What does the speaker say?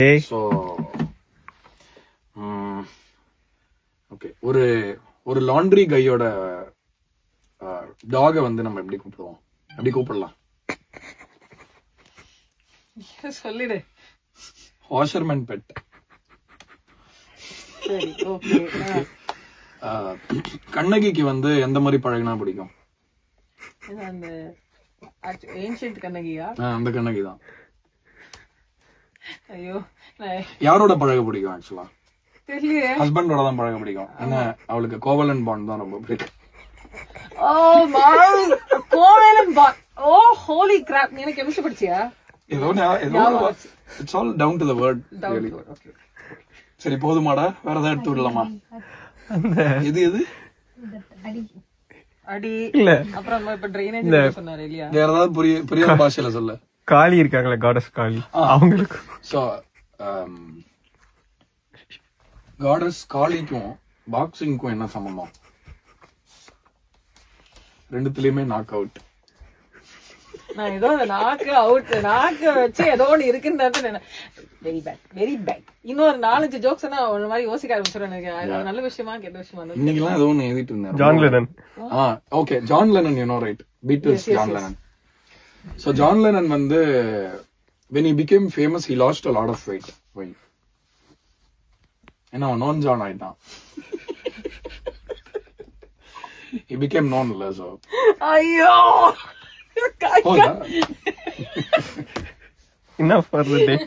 So, okay. ஒரு laundry கையோட டாக வந்து நம்ம எப்படி கூப்பிடுவோம்? எப்படி கூப்பிடலாம்? சொல்லிடு. Washerman bed. சரி, ஓகே. கண்ணகிக்கு வந்து எந்த மாதிரி பழகினா பிடிக்கும்? அந்த ஏன்ஷியன்ட் கண்ணகியா? அந்த கண்ணகி தான். ஐயோ, யாரோட பழக பிடிக்கும்? ஆக்சுவலா தெரியலையே. ஹஸ்பண்டோட தான் பழக பிடிக்கும். என்ன அவளுக்கு கோவலன் பாண்ட் தான் ரொம்ப பிடிக்கும். Oh my Kovalan bond. Oh holy crap. நீ எனக்கு கெமிஸ்ட்ரி படிச்சியா? ஏதோ it's all down to the word. Okay. சரி போதுமாடா, வேற ஏதாவது எடுத்து விடலாமா? இது அடி இல்ல. அப்புறம் இப்ப ட்ரைனேஜ் சொன்னாரு இல்லையா? வேற ஏதாவது புரியாத பாஷையில சொல்ல. காளி இருக்காங்களே, காடஸ் காளி, அவங்களுக்கு. சோ காடஸ் காளிக்கும் பாக்ஸிங்க்கும் என்ன சம்பந்தம்? ரெண்டுத்துலயுமே நாக் அவுட். நான் ஏதோ நாக்கு வச்சு ஏதோ ஒண்ணு இருக்குன்னு வெரி பேட், வெரி பேட். இன்னொரு 4-5 ஜோக்ஸ் ஒரு மாதிரி யோசிக்க ஆரம்பிச்சிடும் எனக்கு. நல்ல விஷயமா கெட்ட விஷயமா? இன்னைக்கெல்லாம் ஏதோ ஒண்ணு எழுதிட்டு இருந்தேன். John linen. Okay, John linen, you know right, beetles John linen. So John Lennon வந்து when he became famous he lost a lot of weight. Why? ஏன்னா non John ஆயிட்டான். He became known less. ஐயோ, enough for the day.